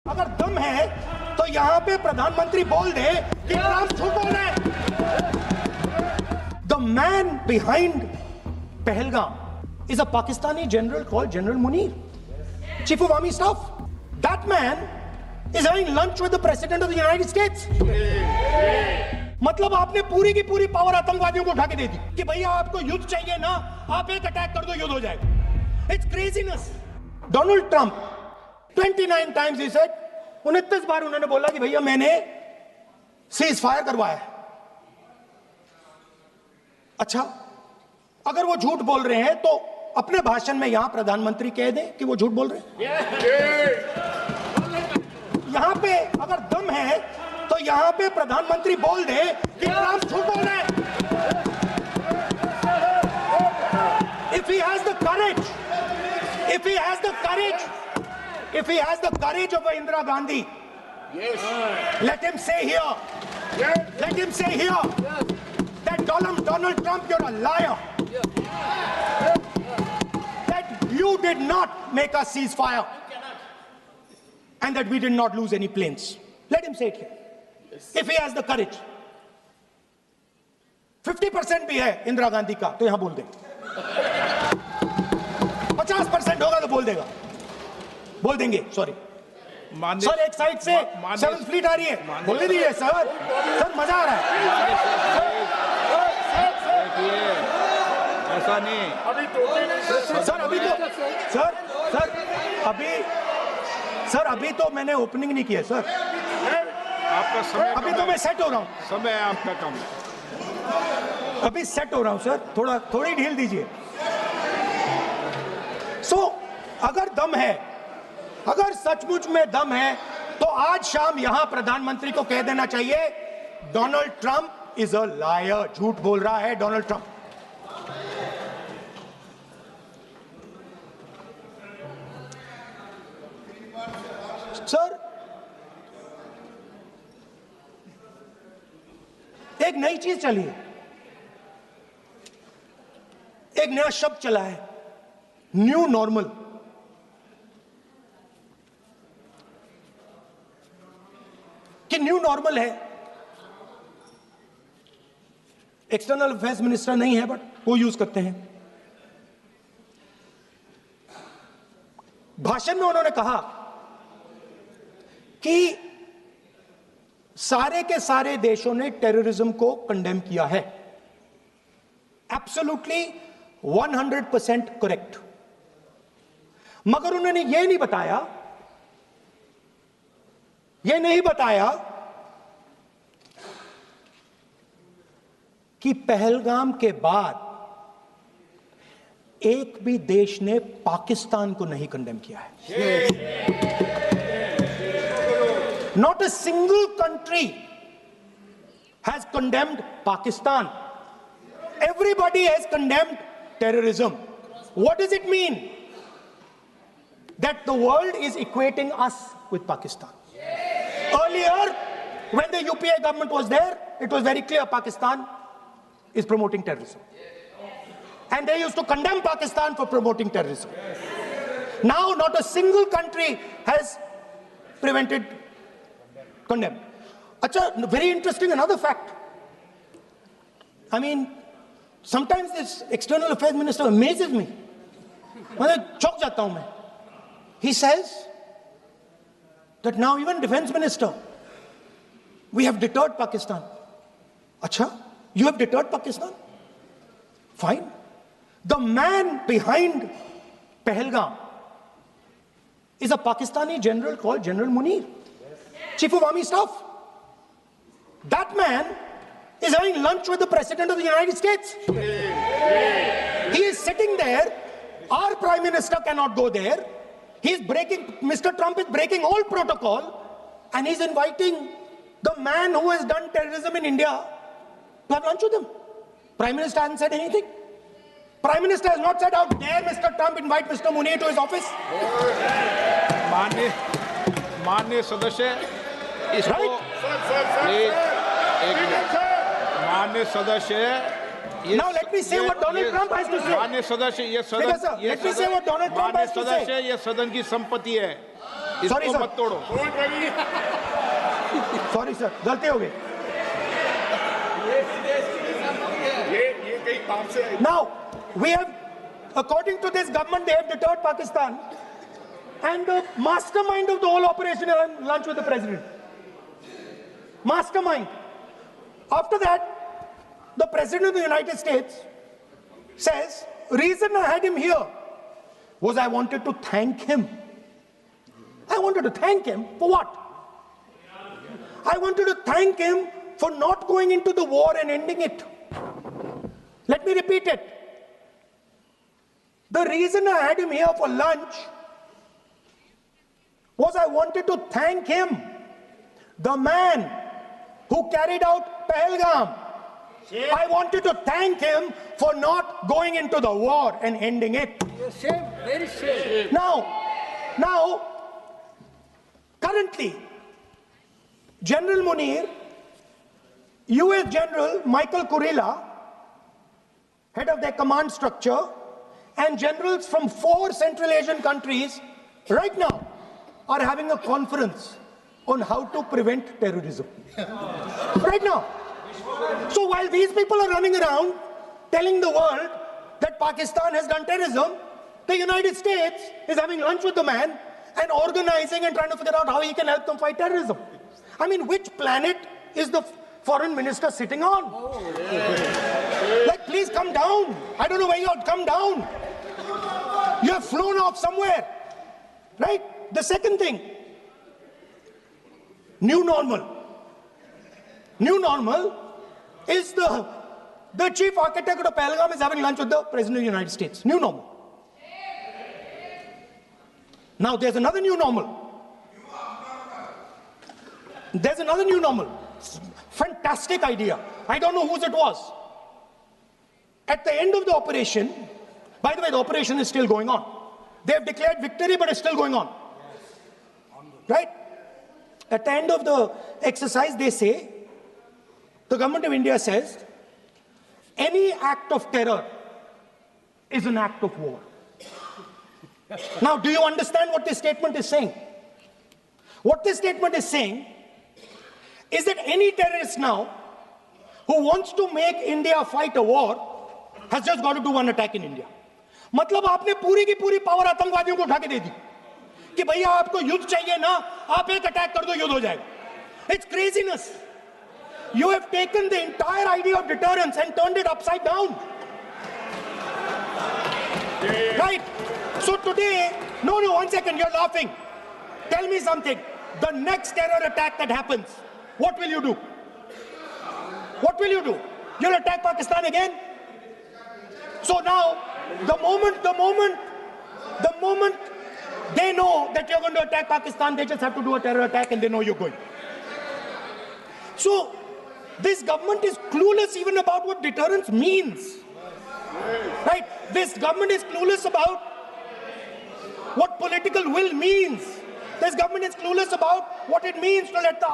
अगर दम है तो यहाँ पे प्रधानमंत्री बोल दे कि ट्रम्प झूठ बोल रहे हैं। The man behind Pahalgam is a Pakistani general called General Munir, Chief of Army Staff. That man is having lunch with the President of the United States. मतलब आपने पूरी की पूरी पावर आतंकवादियों को उठा के दे दी कि भैया आपको युद्ध चाहिए ना, आप एक अटैक कर दो, युद्ध हो जाएगा। It's craziness. Donald Trump 29 times he said, 29 बार उन्होंने बोला कि भैया मैंने सीज फायर करवाया है। अच्छा, अगर वो झूठ बोल रहे हैं तो अपने भाषण में यहां प्रधानमंत्री कह दें कि वो झूठ बोल रहे हैं। यहां पे अगर दम है तो यहां पे प्रधानमंत्री बोल दे कि ट्रम्प झूठ बोल रहे हैं। If he has the courage, if he has the courage, if he has the courage of Indira Gandhi, let him say here, let him say here that Donald Trump, you're a liar. That you did not make a ceasefire and that we did not lose any planes. Let him say it here. If he has the courage. 50% भी है इंदिरा गांधी का तो यहां बोल दे। 50% होगा तो बोल देगा, बोल देंगे। सॉरी सर, एक साइड से 7th फ्लीट आ रही है, बोल दीजिए सर। सर मजा आ रहा है। ऐसा नहीं सर, अभी तो सर अभी तो मैंने ओपनिंग नहीं किया सर। आपका समय अभी तो मैं सेट हो रहा हूँ। समय आपका कम है, अभी सेट हो रहा हूं सर, थोड़ी ढील दीजिए। अगर दम है, अगर सचमुच में दम है तो आज शाम यहां प्रधानमंत्री को कह देना चाहिए Donald Trump is a liar, झूठ बोल रहा है डोनाल्ड ट्रंप। सर, एक नई चीज चली है, एक नया शब्द चला है, न्यू नॉर्मल। कि न्यू नॉर्मल है, एक्सटर्नल अफेयर्स मिनिस्टर नहीं है बट वो यूज करते हैं। भाषण में उन्होंने कहा कि सारे के सारे देशों ने टेररिज्म को कंडेम किया है। Absolutely 100% correct. मगर उन्होंने यह नहीं बताया कि पहलगाम के बाद एक भी देश ने पाकिस्तान को नहीं कंडेम किया है। Not a single country has condemned Pakistan. Everybody has condemned terrorism. What does it mean? That the world is equating us with Pakistan. Earlier, when the UPA government was there, it was very clear Pakistan is promoting terrorism. And they used to condemn Pakistan for promoting terrorism. Now, not a single country has condemned. Acha, very interesting, another fact. I mean, sometimes this external affairs minister amazes me. मैं चौंक जाता हूं मैं. He says that now even defense minister, we have deterred Pakistan. Acha, you have deterred Pakistan? Fine. The man behind Pahalgam is a Pakistani general called General Munir, Chief of Army Staff. That man is having lunch with the President of the United States. He is sitting there. Our Prime Minister cannot go there. Mr. Trump is breaking all protocol, and he's inviting the man who has done terrorism in India to have lunch with him. Prime Minister hasn't said anything. Prime Minister has not said, how dare Mr. Trump invite Mr. Munir to his office. माननीय सदस्य, इसको माननीय सदस्य, now let me say what Donald Trump has to say. माननीय सदस्य, ये सदन, let me say what Donald Trump has to say. ये सदन की संपत्ति है। Sorry, इसको sir. मत तोड़ो। सॉरी सर, गलती हो गई. ये कहीं काम से Now, we have, according to this government, they have deterred Pakistan. And the mastermind of the whole operation is having lunch with the president. Mastermind. After that, the president of the United States says, reason I had him here was I wanted to thank him. I wanted to thank him for what? I wanted to thank him for not going into the war and ending it. Let me repeat it. The reason I had him here for lunch was I wanted to thank him, the man who carried out Pahalgam. I wanted to thank him for not going into the war and ending it. Shame, very shame. Now, currently, General Munir, US General Michael Kurilla, head of their command structure, and generals from 4 Central Asian countries right now are having a conference on how to prevent terrorism. Right now. So while these people are running around telling the world that Pakistan has done terrorism, the United States is having lunch with the man and organizing and trying to figure out how he can help them fight terrorism. I mean, which planet is the foreign minister sitting on? Like, please come down. I don't know where you are. Come down. You have flown off somewhere. Right? The second thing, new normal. New normal is the chief architect of Pahalgam is having lunch with the President of the United States. New normal. Now there's another new normal. There's another new normal. Fantastic idea. I don't know whose it was. At the end of the operation, by the way, the operation is still going on. They have declared victory, but it's still going on. Right? At the end of the exercise, they say, the government of India says, any act of terror is an act of war. Now, do you understand what this statement is saying? What this statement is saying is that any terrorist now who wants to make India fight a war has just got to do one attack in India. मतलब आपने पूरी की पूरी power आतंकवादियों को उठा के दे दी कि भैया आपको युद्ध चाहिए ना, आप एक अटैक कर दो, युद्ध हो जाएगा. It's craziness. You have taken the entire idea of deterrence and turned it upside down. Right? So today, no, 1 second, you're laughing. Tell me something. The next terror attack that happens, what will you do? What will you do? You'll attack Pakistan again? So now, the moment they know that you're going to attack Pakistan, they just have to do a terror attack and they know you're going. So, this government is clueless even about what deterrence means. Right? This government is clueless about what political will means. This government is clueless about what it means to let the